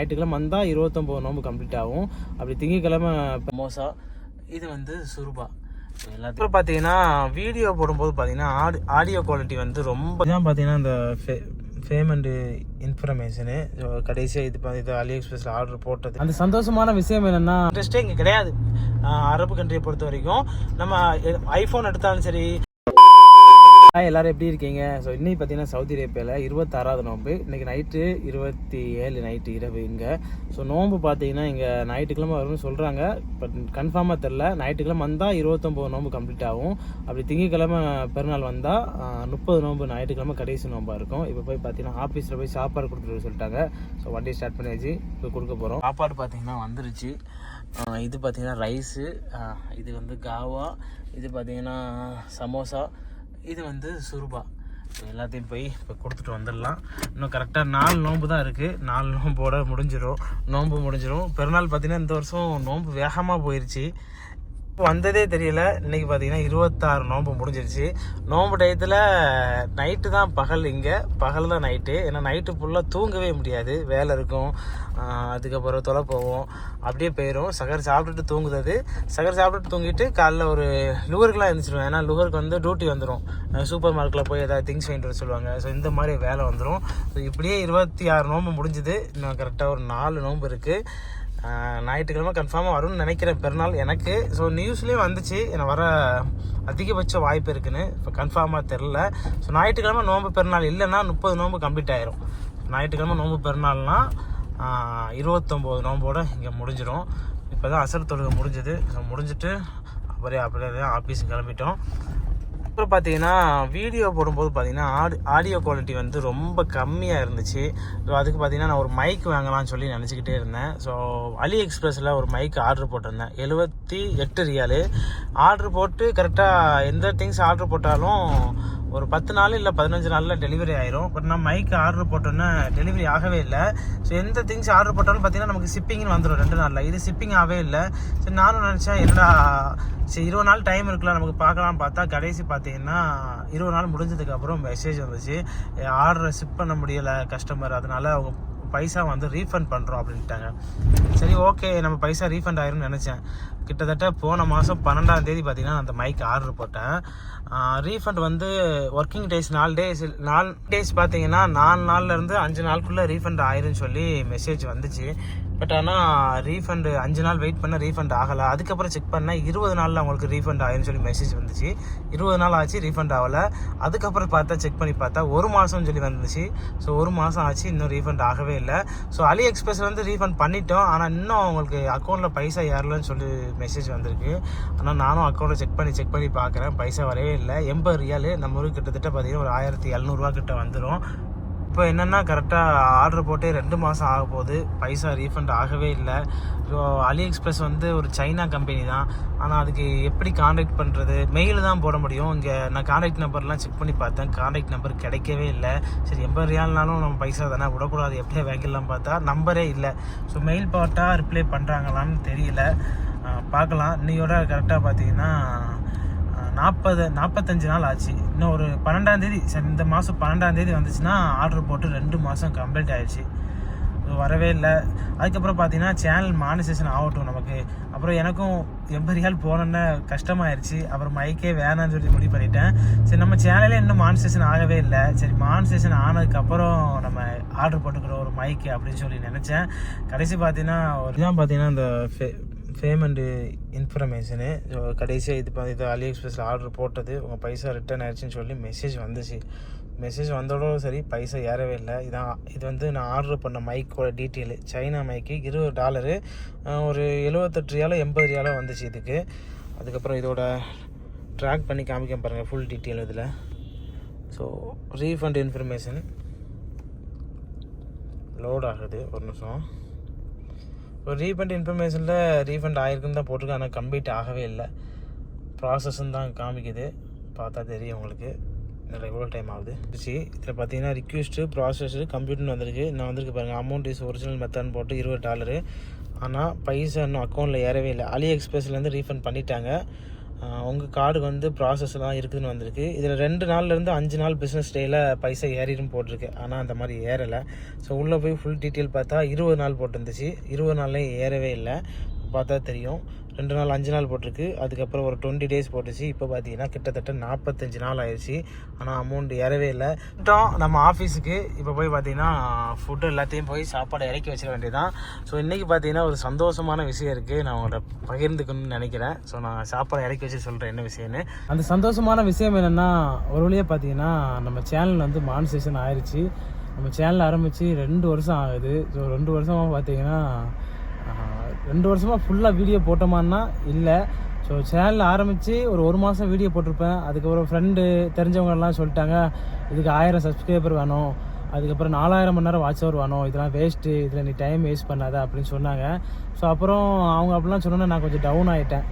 ஞாயிற்றுக்கிழமை வந்தால் 29 நோம்பு கம்ப்ளீட் ஆகும். அப்படி திங்கக்கிழமை மோசா, இது வந்து சுருபா. எல்லாத்துக்கும் பார்த்தீங்கன்னா வீடியோ போடும்போது பார்த்தீங்கன்னா ஆடியோ குவாலிட்டி வந்து ரொம்ப தான் பார்த்தீங்கன்னா இந்த பேமெண்ட் இன்ஃபர்மேஷனு கடைசியாக இது அலி எக்ஸ்பிரஸில் ஆர்டர் போட்டது. அந்த சந்தோஷமான விஷயம் என்னென்னா இன்ட்ரெஸ்ட்டே இங்கே கிடையாது. அரபு கண்ட்ரியை பொறுத்த வரைக்கும் நம்ம ஐஃபோன் எடுத்தாலும் சரி. எல்லாரும் எப்படி இருக்கீங்க? ஸோ இன்னைக்கு பார்த்தீங்கன்னா சவுதி அரேபியாவில் 26வது நோம்பு. இன்றைக்கி நைட்டு 27 நைட்டு இரவு இங்கே. ஸோ நோம்பு பார்த்தீங்கன்னா இங்கே ஞாயிற்றுக்கிழமை வரும்னு சொல்கிறாங்க. பட் கன்ஃபார்மாக தெரில. ஞாயிற்றுக்கிழமை வந்தால் 29 நோம்பு கம்ப்ளீட் ஆகும். அப்படி திங்கக்கிழமை பெருநாள் வந்தால் 30 நோம்பு ஞாயிற்றுக்கிழமை கடைசி நோம்பாக இருக்கும். இப்போ போய் பார்த்தீங்கன்னா ஆஃபீஸில் போய் சாப்பாடு கொடுத்துட்டு சொல்லிட்டாங்க. ஸோ வண்டியை ஸ்டார்ட் பண்ணியாச்சு, இப்போ கொடுக்க போகிறோம். சாப்பாடு பார்த்தீங்கன்னா வந்துருச்சு. இது பார்த்தீங்கன்னா ரைஸு, இது வந்து காவா, இது பார்த்தீங்கன்னா சமோசா, இது வந்து சுருபா. எல்லாத்தையும் போய் இப்போ கொடுத்துட்டு வந்துடலாம். இன்னும் கரெக்டாக 4 நோம்பு தான் இருக்குது. 4 நோம்போட நோம்பு முடிஞ்சிடும். பெருநாள் பார்த்தீங்கன்னா இந்த வருஷம் நோம்பு வேகமாக போயிடுச்சு, வந்ததே தெரியல. இன்றைக்கி பார்த்தீங்கன்னா 26 நோம்பு முடிஞ்சிருச்சு. நோம்பு டயத்தில் நைட்டு தான் பகல், இங்கே பகல் தான் நைட்டு. ஏன்னா நைட்டு ஃபுல்லாக தூங்கவே முடியாது, வேலை இருக்கும். அதுக்கப்புறம் தொலை போவோம், அப்படியே போயிடும். சகர் சாப்பிட்டுட்டு தூங்குறது, சகர் சாப்பிட்டுட்டு தூங்கிட்டு காலைல ஒரு லுகருக்குலாம் எழுந்திரிச்சிடுவேன். ஏன்னா லுகருக்கு வந்து டியூட்டி வந்துடும். சூப்பர் மார்க்கெட்டில் போய் ஏதாவது திங்ஸ் வாங்கிட்டு வர சொல்லுவாங்க. ஸோ இந்த மாதிரி வேலை வந்துடும். ஸோ இப்படியே 26 நோம்பு முடிஞ்சுது. இன்னும் கரெக்டாக ஒரு 4 நோம்பு இருக்குது. ஞாயிற்றுக்கிழமை கன்ஃபார்மாக வரும்னு நினைக்கிறேன் பெருநாள் எனக்கு. ஸோ நியூஸ்லேயே வந்துச்சு எனக்கு வர அதிகபட்ச வாய்ப்பு இருக்குன்னு. இப்போ கன்ஃபார்மாக தெரில. ஸோ ஞாயிற்றுக்கிழமை நோம்பு பெருநாள் இல்லைன்னா 30 நோம்பு கம்ப்ளீட் ஆயிரும். ஞாயிற்றுக்கிழமை நோம்பு பெருநாள்னால் 29 நோம்போடு இங்கே முடிஞ்சிடும். இப்போ தான் அசர் தொழுகை முடிஞ்சுது. ஸோ முடிஞ்சுட்டு அப்படியே ஆஃபீஸுக்கு கிளம்பிட்டோம். அப்புறம் பார்த்தீங்கன்னா வீடியோ போடும்போது பார்த்தீங்கன்னா ஆடியோ குவாலிட்டி வந்து ரொம்ப கம்மியாக இருந்துச்சு. ஸோ அதுக்கு பார்த்தீங்கன்னா நான் ஒரு மைக் வாங்கலாம்னு சொல்லி நினச்சிக்கிட்டே இருந்தேன். ஸோ அலி எக்ஸ்பிரஸில் ஒரு மைக் ஆர்டர் போட்டிருந்தேன். 78 ரியாலு ஆர்டர் போட்டு கரெக்டாக எந்த திங்ஸ் ஆர்டர் போட்டாலும் ஒரு 10 நாள் இல்லை 15 நாளில் டெலிவரி ஆயிரும். பட் நான் மைக்கு ஆர்டர் போட்டோன்னே டெலிவரி ஆகவே இல்லை. ஸோ எந்த திங்ஸ் ஆர்டர் போட்டாலும் பார்த்தீங்கன்னா நமக்கு ஷிப்பிங்னு வந்துடும் 2 நாளில். இது ஷிப்பிங் ஆகவே இல்லை. சரி நானும் நினச்சேன் என்னடா சரி 20 நாள் டைம் இருக்கலாம் நமக்கு பார்க்கலாம் பார்த்தா கடைசி பார்த்தீங்கன்னா 20 நாள் முடிஞ்சதுக்கப்புறம் மெசேஜ் வந்துச்சு, ஆர்டரை ஷிப் பண்ண முடியலை கஸ்டமர், அதனால அவங்க பைசா வந்து ரீஃபண்ட் பண்ணுறோம் அப்படின்ட்டாங்க. சரி ஓகே நம்ம பைசா ரீஃபண்ட் ஆயிரும்னு நினச்சேன். கிட்டத்தட்ட போன மாதம் 12ஆம் தேதி பார்த்தீங்கன்னா அந்த மைக் ஆர்டர் போட்டேன். ரீஃபண்ட் வந்து ஒர்க்கிங் டேஸ் 4 டேஸ் பார்த்தீங்கன்னா 4 நாள்லேருந்து 5 நாளுக்குள்ளே ரீஃபண்ட் ஆயிருன்னு சொல்லி மெசேஜ் வந்துச்சு. பட் ஆனால் ரீஃபண்டு 5 நாள் வெயிட் பண்ண ரீஃபண்ட் ஆகலை. அதுக்கப்புறம் செக் பண்ணால் 20 நாளில் அவங்களுக்கு ரீஃபண்ட் ஆயிருன்னு சொல்லி மெசேஜ் வந்துச்சு. 20 நாள் ஆச்சு ரீஃபண்ட் ஆகலை. அதுக்கப்புறம் பார்த்தா செக் பண்ணி பார்த்தா 1 மாதம்னு சொல்லி வந்துச்சு. ஸோ 1 மாதம் ஆச்சு, இன்னும் ரீஃபண்ட் ஆகவே இல்லை. ஸோ அலி எக்ஸ்பிரஸ் வந்து ரீஃபண்ட் பண்ணிட்டோம். ஆனால் இன்னும் அவங்களுக்கு அக்கௌண்ட்டில் பைசா ஏறலன்னு சொல்லி மெசேஜ் வந்திருக்கு. ஆனால் நானும் அக்கௌண்ட்டை செக் பண்ணி பார்க்குறேன், பைசா வரவே இல்லை. 80 ரியாலு நம்ம ஊருக்கு கிட்டத்தட்ட பார்த்தீங்கன்னா ஒரு 1700 கிட்ட வந்துடும். இப்போ என்னென்னா கரெக்டாக ஆர்டர் போட்டே 2 மாதம் ஆக போகுது, பைசா ரீஃபண்ட் ஆகவே இல்லை. ஸோ அலி எக்ஸ்பிரஸ் வந்து ஒரு சைனா கம்பெனி தான். ஆனால் அதுக்கு எப்படி காண்டாக்ட் பண்ணுறது, மெயில் தான் போட முடியும். இங்கே நான் காண்டாக்ட் நம்பர்லாம் செக் பண்ணி பார்த்தேன், காண்டாக்ட் நம்பர் கிடைக்கவே இல்லை. சரி 80 ரியால்னாலும் நம்ம பைசா தானே விடக்கூடாது, எப்படியே வாங்கிடலாம் பார்த்தா நம்பரே இல்லை. ஸோ மெயில் போட்டால் ரிப்ளை பண்ணுறாங்களான்னு தெரியல, பார்க்கலாம். இன்னையோட கரெக்டாக பார்த்தீங்கன்னா 45 நாள் ஆச்சு. இன்னும் ஒரு 12ஆம் தேதி, சரி இந்த மாதம் 12ஆம் தேதி வந்துச்சுன்னா ஆர்டர் போட்டு 2 மாதம் கம்ப்ளீட் ஆயிடுச்சு. வரவே இல்லை. அதுக்கப்புறம் பார்த்தீங்கன்னா சேனல் மானிசேஷன் ஆகட்டும் நமக்கு. அப்புறம் எனக்கும் 80 ரியால் போனோன்னே கஷ்டமாயிருச்சு. அப்புறம் மைக்கே வேணான்னு சொல்லி முடிவு பண்ணிட்டேன். சரி நம்ம சேனலே இன்னும் மானிசேஷன் ஆகவே இல்லை, சரி மானிசேஷன் ஆனதுக்கப்புறம் நம்ம ஆர்டர் போட்டுக்கிறோம் ஒரு மைக்கு அப்படின்னு சொல்லி நினச்சேன். கடைசி பார்த்தீங்கன்னா இதுதான் பார்த்தீங்கன்னா இந்த பேமெண்ட் இன்ஃபர்மேஷனு. ஸோ கடைசியாக இது அலி எக்ஸ்பிரஸில் ஆர்டர் போட்டது, உங்கள் பைசா ரிட்டர்ன் ஆயிடுச்சுன்னு சொல்லி மெசேஜ் வந்துச்சு. மெசேஜ் வந்தோட சரி பைசா ஏறவே இல்லை. இது வந்து நான் ஆர்டர் பண்ண மைக்கோட டீட்டெயிலு. சைனா மைக்கு $20, ஒரு 78 ரியாலோ 80 ரியாலோ வந்துச்சு இதுக்கு. அதுக்கப்புறம் இதோட ட்ராக் பண்ணி காமிக்க பாருங்கள் ஃபுல் டீட்டெயில் இதில். ஸோ ரீஃபண்ட் இன்ஃபர்மேஷன் லோட் ஆகுது, ஒரு நிமிஷம். இப்போ ரீஃபண்ட் இன்ஃபர்மேஷனில் ரீஃபண்ட் ஆகிருக்குன்னு தான் போட்டிருக்கு, ஆனால் கம்ப்ளீட் ஆகவே இல்லை, ப்ராசஸ்ன்னு தான் காமிக்குது. பார்த்தா தெரியும் உங்களுக்கு இதில் எவ்வளோ டைம் ஆகுது. இதில் பார்த்தீங்கன்னா ரிக்வெஸ்ட்டு ப்ராசஸ்ஸு கம்ப்யூட்டர்னு வந்திருக்கு. நான் வந்திருக்கு பாருங்கள், அமௌண்ட் இஸ் ஒரிஜினல் மெத்தட்னு போட்டு $20. ஆனால் பைசா இன்னும் அக்கௌண்ட்டில் ஏறவே இல்லை. அலி எக்ஸ்பிரஸ்லேருந்து ரீஃபண்ட் பண்ணிட்டாங்க. உங்கள் கார்டுக்கு வந்து ப்ராசஸ்லாம் இருக்குதுன்னு வந்திருக்கு. இதில் 2 நாள்லேருந்து 5 நாள் பிஸ்னஸ் டேயில் பைசா ஏறிடும் போட்டிருக்கு. ஆனால் அந்த மாதிரி ஏறலை. ஸோ உள்ளே போய் ஃபுல் டீட்டெயில் பார்த்தா 20 நாள் போட்டிருந்துச்சு. 20 நாள்லேயும் ஏறவே இல்லை. பார்த்தா தெரியும். 2 நாள் 5 நாள் போட்டிருக்கு. அதுக்கப்புறம் ஒரு 20 டேஸ் போட்டுச்சு. இப்போ பார்த்தீங்கன்னா கிட்டத்தட்ட 45 நாள் ஆயிடுச்சு. ஆனால் அமௌண்ட் ஏறவே இல்லை. நம்ம ஆஃபீஸுக்கு இப்போ போய் பார்த்தீங்கன்னா ஃபுட்டு எல்லாத்தையும் போய் சாப்பாடு இறக்கி வச்சிட வேண்டியதான். ஸோ இன்றைக்கி பார்த்தீங்கன்னா ஒரு சந்தோஷமான விஷயம் இருக்குது. நான் உங்கள்கிட்ட பகிர்ந்துக்கணும்னு நினைக்கிறேன். ஸோ நான் சாப்பாடு இறக்கி வச்சு சொல்கிறேன் என்ன விஷயம்னு. அந்த சந்தோஷமான விஷயம் என்னென்னா, ஒரு வழியாக பார்த்தீங்கன்னா நம்ம சேனல் வந்து மானிட்டேஷன் ஆயிடுச்சு. நம்ம சேனல் ஆரம்பித்து 2 வருஷம் ஆகுது. ஸோ 2 வருஷமாக பார்த்தீங்கன்னா 2 வருஷமாக ஃபுல்லாக வீடியோ போட்டோமான்னா இல்லை. ஸோ சேனல் ஆரம்பித்து ஒரு மாதம் வீடியோ போட்டிருப்பேன். அதுக்கப்புறம் ஃப்ரெண்டு தெரிஞ்சவங்கலாம் சொல்லிட்டாங்க, இதுக்கு 1000 சப்ஸ்கிரைபர் வேணும், அதுக்கப்புறம் 4000 மணி நேரம் வாட்ச் ஹவர் வேணும், இதெல்லாம் வேஸ்ட்டு, இதில் நீ டைம் வேஸ்ட் பண்ணாத அப்படின்னு சொன்னாங்க. ஸோ அப்புறம் அவங்க அப்படிலாம் சொன்னோன்னா நான் கொஞ்சம் டவுன் ஆகிட்டேன்.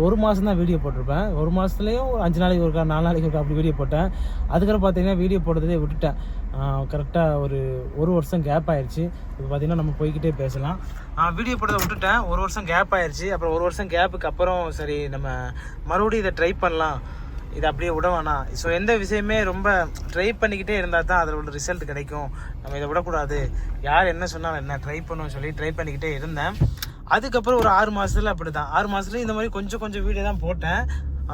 ஒரு மாதம் தான் வீடியோ போட்டிருப்பேன். 1 மாதத்துலேயும் 5 நாளைக்கு ஒருக்கா 4 நாளைக்கு ஒருக்கா அப்படி வீடியோ போட்டேன். அதுக்கப்புறம் பார்த்தீங்கன்னா வீடியோ போட்டதே விட்டுட்டேன். கரெக்டாக ஒரு வருஷம் கேப் ஆயிடுச்சு. இப்போ பார்த்தீங்கன்னா நம்ம போய்கிட்டே பேசலாம். வீடியோ போட்டதை விட்டுட்டேன். 1 வருஷம் கேப் ஆயிடுச்சு. அப்புறம் 1 வருஷம் கேப்புக்கு அப்புறம் சரி நம்ம மறுபடியும் இதை ட்ரை பண்ணலாம், இதை அப்படியே விட வேணாம். ஸோ எந்த விஷயமே ரொம்ப ட்ரை பண்ணிக்கிட்டே இருந்தால் தான் அதில் உள்ள ரிசல்ட் கிடைக்கும். நம்ம இதை விடக்கூடாது, யார் என்ன சொன்னாலும் என்ன ட்ரை பண்ணுவோம் சொல்லி ட்ரை பண்ணிக்கிட்டே இருந்தேன். அதுக்கப்புறம் ஒரு 6 மாதத்தில் அப்படி தான் 6 மாதத்துலேயும் இந்த மாதிரி கொஞ்சம் வீடியோ தான் போட்டேன்.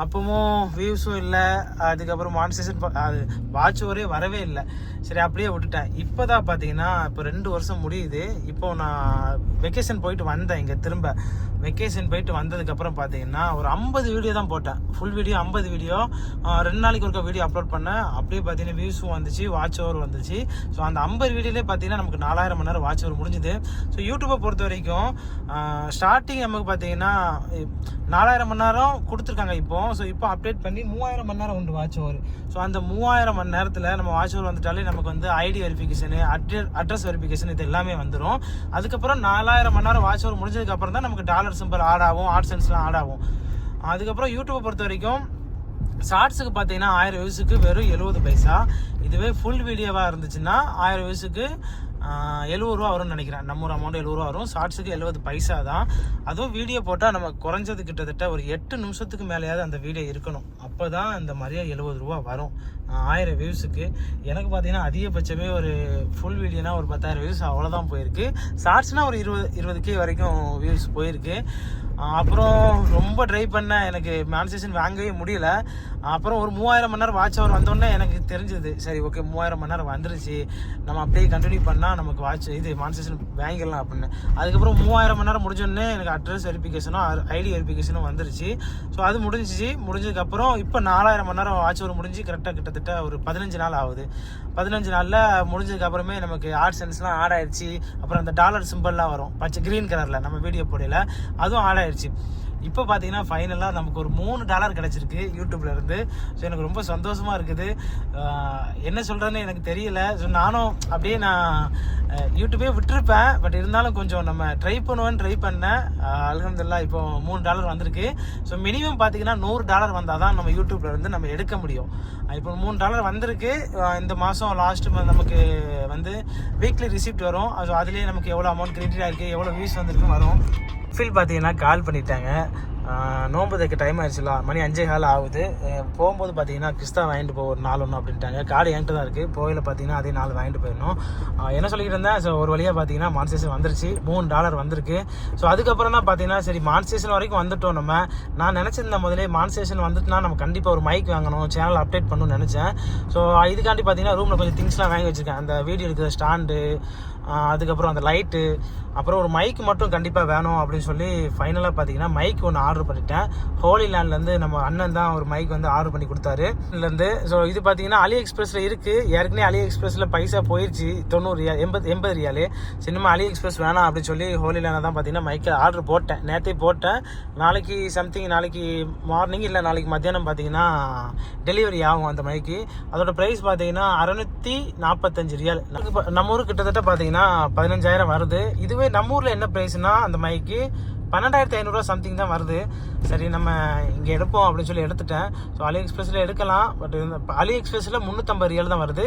அப்பவும் வியூஸும் இல்லை, அதுக்கப்புறம் மானிட்டேஷன் அது வாட்ச் ஒரே வரவே இல்லை. சரி அப்படியே விட்டுட்டேன். இப்போ தான் பார்த்தீங்கன்னா இப்போ 2 வருஷம் முடியுது. இப்போ நான் வெக்கேஷன் போயிட்டு வந்தேன். இங்கே திரும்ப வெக்கேஷன் போயிட்டு வந்ததுக்கப்புறம் பார்த்தீங்கன்னா ஒரு 50 வீடியோ தான் போட்டேன். ஃபுல் வீடியோ 50 வீடியோ 2 நாளைக்கு ஒருக்கா வீடியோ அப்லோட் பண்ணேன். அப்படியே பார்த்தீங்கன்னா வியூஸும் வந்துச்சு, வாட்ச் ஓவர் வந்துச்சு. ஸோ அந்த 50 வீடியோலேயே பார்த்தீங்கன்னா நமக்கு 4000 மணி நேரம் வாட்ச் ஓவர் முடிஞ்சுது. ஸோ யூடியூப்பை பொறுத்த வரைக்கும் ஸ்டார்டிங் நமக்கு பார்த்தீங்கன்னா 4000 மணி நேரம் கொடுத்துருக்காங்க இப்போ. ஸோ இப்போ அப்டேட் பண்ணி 3000 மணி நேரம் உண்டு வாட்ச் ஓவர். ஸோ அந்த 3000 மணி நேரத்தில் நம்ம வாட்ச் ஓவர் வந்துட்டாலே நமக்கு வந்து ஐடி வெரிஃபிகேஷனு, அட்ரஸ் வெரிஃபிகேஷன் இது எல்லாமே வந்துடும். அதுக்கப்புறம் 4000 மணி நேரம் வாட்ச் ஓவர் முடிஞ்சதுக்கப்புறம் தான் நமக்கு டாலர் சிம்பிள் ஆட் ஆகும், ஆட்சன்ஸ்லாம் ஆட் ஆகும். அதுக்கப்புறம் யூடியூப்பை பொறுத்த வரைக்கும் ஷார்ட்ஸுக்கு பார்த்தீங்கன்னா 1000 வியூஸுக்கு வெறும் 70 பைசா. இதுவே ஃபுல் வீடியோவாக இருந்துச்சுன்னா 1000 வியூஸுக்கு 70 ரூபா வரும்னு நினைக்கிறேன். நம்ம ஒரு அமௌண்ட் 70 ரூபா வரும். ஷார்ட்ஸுக்கு 70 பைசா தான். அதுவும் வீடியோ போட்டால் நம்ம குறைஞ்சது கிட்டத்தட்ட ஒரு 8 நிமிஷத்துக்கு மேலேயாவது அந்த வீடியோ இருக்கணும். அப்போ தான் இந்த மாதிரியே 70 ரூபா வரும் 1000 வியூஸுக்கு. எனக்கு பார்த்தீங்கன்னா அதிகபட்சமே ஒரு ஃபுல் வீடியோனா ஒரு 10,000 வியூஸ் அவ்வளோதான் போயிருக்கு. ஷார்ட்ஸ்னால் ஒரு 20K வரைக்கும் வியூஸ் போயிருக்கு. அப்புறம் ரொம்ப ட்ரை பண்ணேன், எனக்கு மானிட்டேஷன் வாங்கவே முடியல. அப்புறம் ஒரு 3000 மணி நேரம் வாட்ச் ஹவர் வந்தோடனே எனக்கு தெரிஞ்சது, சரி ஓகே 3000 மணி நேரம் வந்துருச்சு, நம்ம அப்படியே கண்டினியூ பண்ணால் நமக்கு மானிட்டேஷன் வாங்கிடலாம் அப்படின்னு. அதுக்கப்புறம் 3000 மணி நேரம் முடிஞ்சோடனே எனக்கு அட்ரஸ் வெரிஃபிகேஷனும் ஐடி வெரிஃபிகேஷனும் வந்துருச்சு. ஸோ அது முடிஞ்சதுக்கப்புறம் இப்போ 4000 மணி நேரம் வாட்ச் ஹவர் முடிஞ்சு கரெக்டாக கிட்டத்தட்ட ஒரு 15 நாள் ஆகுது. 15 நாளில் முடிஞ்சதுக்கப்புறமே நமக்கு ஆட்சன்ஸ்லாம் ஆட் ஆயிடுச்சு. அப்புறம் அந்த டாலர் சிம்பிள்லாம் வரும் பச்சை க்ரீன் கலரில் நம்ம வீடியோ போடையில், அதுவும் ஆட் ஆயிடுச்சு. இப்போ பார்த்தீங்கன்னா ஃபைனலாக நமக்கு ஒரு $3 கிடச்சிருக்கு யூடியூப்ல இருந்து. ஸோ எனக்கு ரொம்ப சந்தோஷமாக இருக்குது. என்ன சொல்கிறேன்னு எனக்கு தெரியல. ஸோ நானும் அப்படியே நான் யூடியூபே விட்டுருப்பேன். பட் இருந்தாலும் கொஞ்சம் நம்ம ட்ரை பண்ணேன். அல்ஹம்துலில்லாஹ் இப்போ $3 வந்திருக்கு. ஸோ மினிமம் பார்த்தீங்கன்னா $100 வந்தால் தான் நம்ம யூடியூப்ல இருந்து நம்ம எடுக்க முடியும். இப்போ $3 வந்திருக்கு. இந்த மாதம் லாஸ்ட் நமக்கு வந்து வீக்லி ரிசிப்ட் வரும். ஸோ அதுலேயே நமக்கு எவ்வளோ அமௌண்ட் கிரெடிட் ஆகிருக்கு, எவ்வளோ வியூஸ் வந்திருக்குன்னு வரும். ஃபீல் பார்த்தீங்கன்னா கால் பண்ணிட்டாங்க. நோன்பு தைக்க டைம் ஆயிடுச்சுல, மணி 5:15 ஆகுது. போகும்போது பார்த்தீங்கன்னா கிறிஸ்தா வாங்கிட்டு போ ஒரு 4 ஒன்று அப்படின்ட்டாங்க. கார்டு என்கிட்ட தான் இருக்குது. போயில் பார்த்தீங்கன்னா அதே 4 வாங்கிட்டு போயிடணும். என்ன சொல்லிக்கிட்டு இருந்தேன். ஸோ ஒரு வழியாக பார்த்தீங்கன்னா மானிட்டேஷன் வந்துருச்சு. $3 வந்திருக்கு. ஸோ அதுக்கப்புறம் தான் பார்த்தீங்கன்னா சரி மானிட்டேஷன் வரைக்கும் வந்துட்டோம். நான் நினச்சிருந்தேன் முதலே மானிட்டேஷன் வந்துட்டுனா நம்ம கண்டிப்பாக ஒரு மைக் வாங்கணும், சேனல் அப்டேட் பண்ணணும்னு நினச்சேன். ஸோ இதுக்காண்டி பார்த்தீங்கன்னா ரூமில் கொஞ்சம் திங்ஸ்லாம் வாங்கி வச்சுருக்கேன். அந்த வீடியோ எடுக்கிற ஸ்டாண்டு, அதுக்கப்புறம் அந்த லைட்டு, அப்புறம் ஒரு மைக் மட்டும் கண்டிப்பாக வேணும் அப்படின்னு சொல்லி ஃபைனலாக பார்த்தீங்கன்னா மைக் ஒன்று ஆர்டர் பண்ணிட்டேன். ஹோலி லேண்ட்லேருந்து நம்ம அண்ணன் தான் ஒரு மைக் வந்து ஆர்டர் பண்ணி கொடுத்தாரு இதுலேருந்து. ஸோ இது பார்த்தீங்கன்னா அலி எக்ஸ்பிரஸில் இருக்குது. ஏற்கனவே அலி எக்ஸ்பிரஸில் பைசா போயிடுச்சு, 90 ரியால் 80 ரியாலு. சினிமா அலி எக்ஸ்பிரஸ் வேணாம் அப்படின்னு சொல்லி ஹோலி லேண்டில் தான் பார்த்தீங்கன்னா மைக்கை ஆர்டர் போட்டேன். நேற்றே போட்டேன். நாளைக்கு மார்னிங் இல்லை நாளைக்கு மத்தியானம் பார்த்தீங்கன்னா டெலிவரி ஆகும் அந்த மைக்கு. அதோட ப்ரைஸ் பார்த்தீங்கன்னா 645 ரியால். நம்ம ஊருக்கு கிட்டத்தட்ட பார்த்தீங்கன்னா 15,000 வருது. இதுவே நம்ம ஊரில் என்ன ப்ரைஸ்னா அந்த மைக்கு 12,500 சம்திங் தான் வருது. சரி நம்ம இங்கே எடுப்போம் அப்படின்னு சொல்லி எடுத்துட்டேன். ஸோ அலி எக்ஸ்பிரஸில் எடுக்கலாம். பட் அலி எக்ஸ்பிரஸில் 350 ரியால் தான் வருது,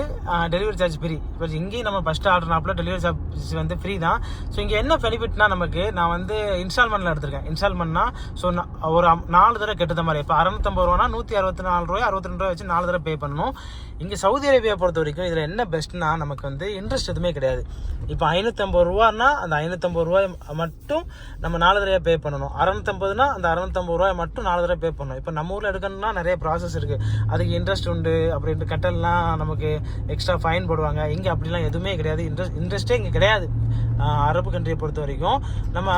டெலிவரி சார்ஜ் ஃப்ரீ. பட் இங்கேயும் நம்ம ஃபஸ்ட்டு ஆர்டர்னாப்பில் டெலிவரி சார்ஜ் வந்து ஃப்ரீ தான். ஸோ இங்கே என்ன பெனிஃபிட்னா நமக்கு, நான் வந்து இன்ஸ்டால்மெண்ட்டில் எடுத்திருக்கேன். இன்ஸ்டால்மெண்ட்னா ஸோ ஒரு 4 தடவை கட்டுற மாதிரி. இப்போ 650 ரூபானா 164 ரூபாய் 62 ரூபாய் வச்சு 4 தடவை பே பண்ணணும். இங்கே சவுதி அரேபியா பொறுத்த வரைக்கும் இதில் என்ன பெஸ்ட்னா நமக்கு வந்து இன்ட்ரெஸ்ட் எதுவுமே கிடையாது. இப்போ 550 ரூபான்னா அந்த 550 ரூபாய் மட்டும் நம்ம 4 தடவை பே பண்ணணும். 650னா அந்த 650 ரூபாய் மட்டும் 4 தடவை பே பண்ணணும். இப்போ நம்ம ஊரில் எடுக்கணும்னா நிறைய ப்ராசஸ் இருக்குது, அதுக்கு இன்ட்ரெஸ்ட் உண்டு. அப்படின்ட்டு கட்டலாம் நமக்கு எக்ஸ்ட்ரா ஃபைன் போடுவாங்க. இங்கே அப்படிலாம் எதுவுமே கிடையாது, இன்ட்ரெஸ்ட்டே இங்கே கிடையாது. அரபு கண்ட்ரியை பொறுத்த வரைக்கும் நம்ம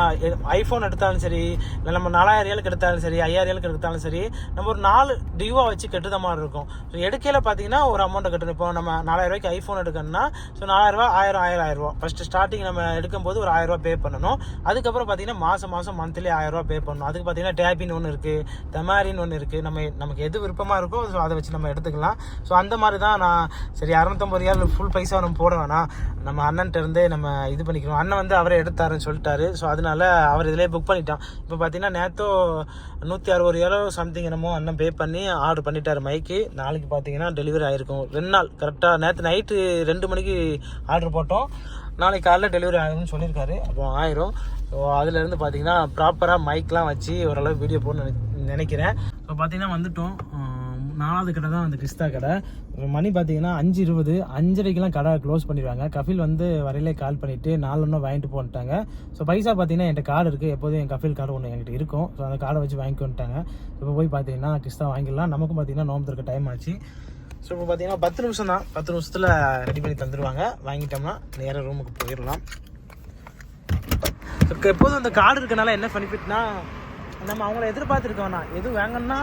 ஐஃபோன் எடுத்தாலும் சரி, இல்லை நம்ம 4000 ரியாலுக்கு எடுத்தாலும் சரி, 5000 ரியாலுக்கு எடுத்தாலும் சரி, நம்ம ஒரு 4 டியூவாக வச்சு கட்டுத மாதிரி இருக்கும். ஸோ எடுக்கையில் பார்த்தீங்கன்னா ஒரு அமௌண்ட்டை கட்டணும். இப்போ நம்ம 4000 ரூபாய்க்கு ஐஃபோன் எடுக்கணும்னா ஸோ 4000 ரூபா 1000 ரூபா ஃபஸ்ட்டு ஸ்டார்டிங் நம்ம எடுக்கும்போது ஒரு 1000 ரூபா பே பண்ணணும். அதுக்கப்புறம் பார்த்தீங்கன்னா மாதம் மந்த்லி 1000 ரூபா பே பண்ணணும். அதுக்கு பார்த்தீங்கன்னா டேபின் ஒன்று இருக்குது, தமாரின்னு ஒன்று இருக்குது. நமக்கு எது விருப்பமாக இருக்கோ ஸோ அதை வச்சு நம்ம எடுத்துக்கலாம். ஸோ அந்த மாதிரி தான் நான் சரி 650 ரியால் ஃபுல் பைசா நம்ம போட வேணாம், நம்ம அண்ணன்ட்ட இருந்தே நம்ம இது பண்ணிக்கணும். அண்ணன் வந்து அவரே எடுத்தாருன்னு சொல்லிட்டாரு. ஸோ அதனால அவர் இதிலே புக் பண்ணிட்டான். இப்போ பார்த்தீங்கன்னா நேற்றோ 160 ரியாலோ சம்திங் என்னமோ அண்ணன் பே பண்ணி ஆர்டர் பண்ணிட்டார் மைக்கு. நாளைக்கு பார்த்தீங்கன்னா டெலிவரி ஆகிருக்கும். 2 நாள் கரெக்டாக. நேற்று நைட்டு 2 மணிக்கு ஆர்டர் போட்டோம், நாளைக்கு காலைல டெலிவரி ஆகும்னு சொல்லியிருக்காரு. அப்போ ஆயிரும். ஸோ அதுலேருந்து பார்த்தீங்கன்னா ப்ராப்பராக மைக்லாம் வச்சு ஓரளவு வீடியோ போடணும்னு நினைக்கிறேன். ஸோ பார்த்தீங்கன்னா வந்துட்டோம். 4வது கடை தான் அந்த கிறிஸ்தா கடை. மணி பார்த்தீங்கன்னா 5:20, 5:30க்கெலாம் கடை க்ளோஸ் பண்ணிடுவாங்க. கஃபில் வந்து வரையிலே கால் பண்ணிவிட்டு 4 வாங்கிட்டு போன்ட்டாங்க. ஸோ பைசா பார்த்தீங்கன்னா என்கிட்ட கார்டு இருக்குது, எப்போதும் என் கஃபில் கார்டு ஒன்று என்கிட்ட இருக்கும். ஸோ அந்த கார்டை வச்சு வாங்கிட்டு வந்துட்டாங்க. இப்போ போய் பார்த்தீங்கன்னா கிறிஸ்தா வாங்கிடலாம். நமக்கும் பார்த்தீங்கன்னா நோம்பு திறக்க டைம் ஆச்சு. ஸோ இப்போ பார்த்தீங்கன்னா 10 நிமிஷம் தான், 10 நிமிஷத்தில் ரெடி பண்ணி தந்துடுவாங்க. வாங்கிட்டோம்னா நேராக ரூமுக்கு போயிடலாம். ஸோ எப்போதும் அந்த கார்டு இருக்கனால என்ன பெனிஃபிட்னா, நம்ம அவங்கள எதிர்பார்த்துருக்கோம்னா எதுவும் வாங்கணும்னா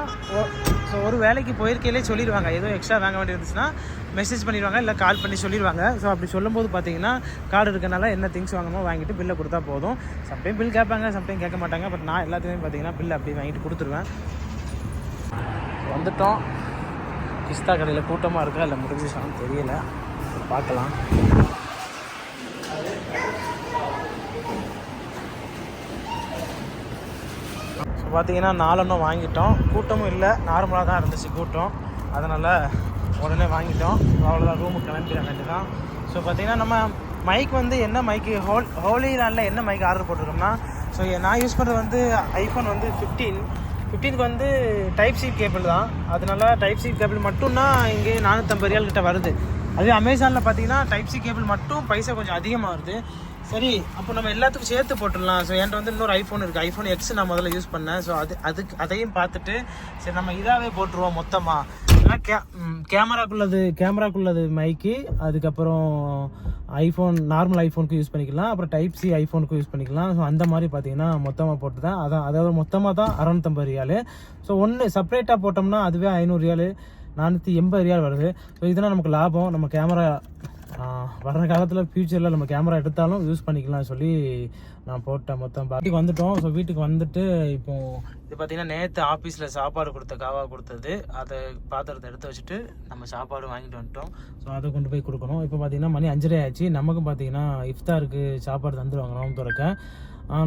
ஸோ ஒரு வேலைக்கு போயிருக்கையிலே சொல்லிடுவாங்க. எதுவும் எக்ஸ்ட்ரா வாங்க வேண்டியது இருந்துச்சுன்னா மெசேஜ் பண்ணிடுவாங்க, இல்லை கால் பண்ணி சொல்லிடுவாங்க. ஸோ அப்படி சொல்லும்போது பார்த்தீங்கன்னா கார்டு இருக்கனால என்ன திங்ஸ் வாங்கணுமோ வாங்கிட்டு பில்லை கொடுத்தா போதும். சம்டைம் பில் கேட்பாங்க, சம்டைம் கேட்க மாட்டாங்க. பட் நான் எல்லாத்துக்குமே பார்த்தீங்கன்னா பில் அப்படி வாங்கிட்டு கொடுத்துருவேன். வந்துட்டோம். கிஸ்தா கடையில் கூட்டமாக இருக்கா இல்லை முடிஞ்சிச்சான்னு தெரியல, பார்க்கலாம். ஸோ பார்த்தீங்கன்னா 4 வாங்கிட்டோம். கூட்டமும் இல்லை, நார்மலாக தான் இருந்துச்சு கூட்டம். அதனால் உடனே வாங்கிட்டோம். அவ்வளோதான், ரூமுக்கு கிளம்பிட வேண்டியதான். ஸோ பார்த்தீங்கன்னா நம்ம மைக் வந்து என்ன மைக்கு ஹோலி லேண்டில் என்ன மைக் ஆர்டர் போட்டிருக்கோம்னா, ஸோ நான் யூஸ் பண்ணுறது வந்து ஐஃபோன் வந்து 15க்கு வந்து டைப் சி கேபிள் தான். அதனால டைப் சி கேபிள் மட்டும்தான் இங்கே 450 ரியால் கிட்ட வருது. அதே அமேசானில் பார்த்தீங்கன்னா டைப் சி கேபிள் மட்டும் பைசா கொஞ்சம் அதிகமாக வருது. சரி, அப்போ நம்ம எல்லாத்துக்கும் சேர்த்து போட்டுடலாம். ஸோ என்கிட்ட வந்து இன்னொரு ஐஃபோன் இருக்குது, ஐஃபோன் எக்ஸ் நான் முதல்ல யூஸ் பண்ணேன். ஸோ அதையும் பார்த்துட்டு சரி நம்ம இதாகவே போட்டுருவோம் மொத்தமாக. ஏன்னா கேமராக்குள்ளது மைக்கு, அதுக்கப்புறம் ஐஃபோன் நார்மல் ஐஃபோனுக்கு யூஸ் பண்ணிக்கலாம், அப்புறம் டைப் சி ஐஃபோனுக்கு யூஸ் பண்ணிக்கலாம். ஸோ அந்த மாதிரி பார்த்தீங்கன்னா மொத்தமாக போட்டு தான் அதாவது மொத்தமாக தான் 650 ரியாலு. ஸோ ஒன்று செப்பரேட்டாக போட்டோம்னா அதுவே 500 ரியாலு, 480 ரியால் வருது. ஸோ இதெல்லாம் நமக்கு லாபம். நம்ம கேமரா வர்ற காலத்தில் ஃப்யூச்சரில் நம்ம கேமரா எடுத்தாலும் யூஸ் பண்ணிக்கலாம் சொல்லி நான் போட்டேன். மொத்தம் வீட்டுக்கு வந்துட்டோம். ஸோ வீட்டுக்கு வந்துட்டு இப்போது இது பார்த்திங்கன்னா நேற்று ஆஃபீஸில் சாப்பாடு காவா கொடுத்தது, அதை பாத்திரத்தை எடுத்து வச்சுட்டு நம்ம சாப்பாடு வாங்கிட்டு வந்துட்டோம். ஸோ அதை கொண்டு போய் கொடுக்கணும். இப்போ பார்த்திங்கன்னா மணி 5:30 ஆச்சு. நமக்கும் பார்த்திங்கன்னா இஃப்தாருக்கு சாப்பாடு தந்துடுவாங்க நோம்பு திறக்க.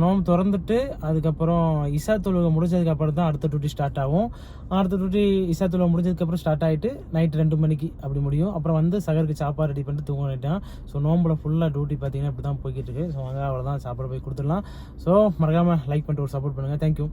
நோம்பு திறந்துட்டு அதுக்கப்புறம் இசா தொழுகை முடிஞ்சதுக்கப்புறம் தான் அடுத்த டியூட்டி ஸ்டார்ட் ஆகும். அடுத்த டியூட்டி இசா தொழுகை முடிஞ்சதுக்கப்புறம் ஸ்டார்ட் ஆகிட்டு நைட்டு 2 மணிக்கு அப்படி முடியும். அப்புறம் வந்து சகருக்கு சாப்பாடு ரெடி பண்ணிட்டு தூங்க வேண்டாம். ஸோ நோம்பில் ஃபுல்லாக டியூட்டி பார்த்தீங்கன்னா இப்படி தான் போய்கிட்டு இருக்கு. ஸோ அங்கே அவ்வளோதான், சாப்பாடு போய் கொடுத்துடலாம். ஸோ மறக்காமல் லைக் பண்ணிட்டு ஒரு சப்போர்ட் பண்ணுங்கள். தேங்க்யூ.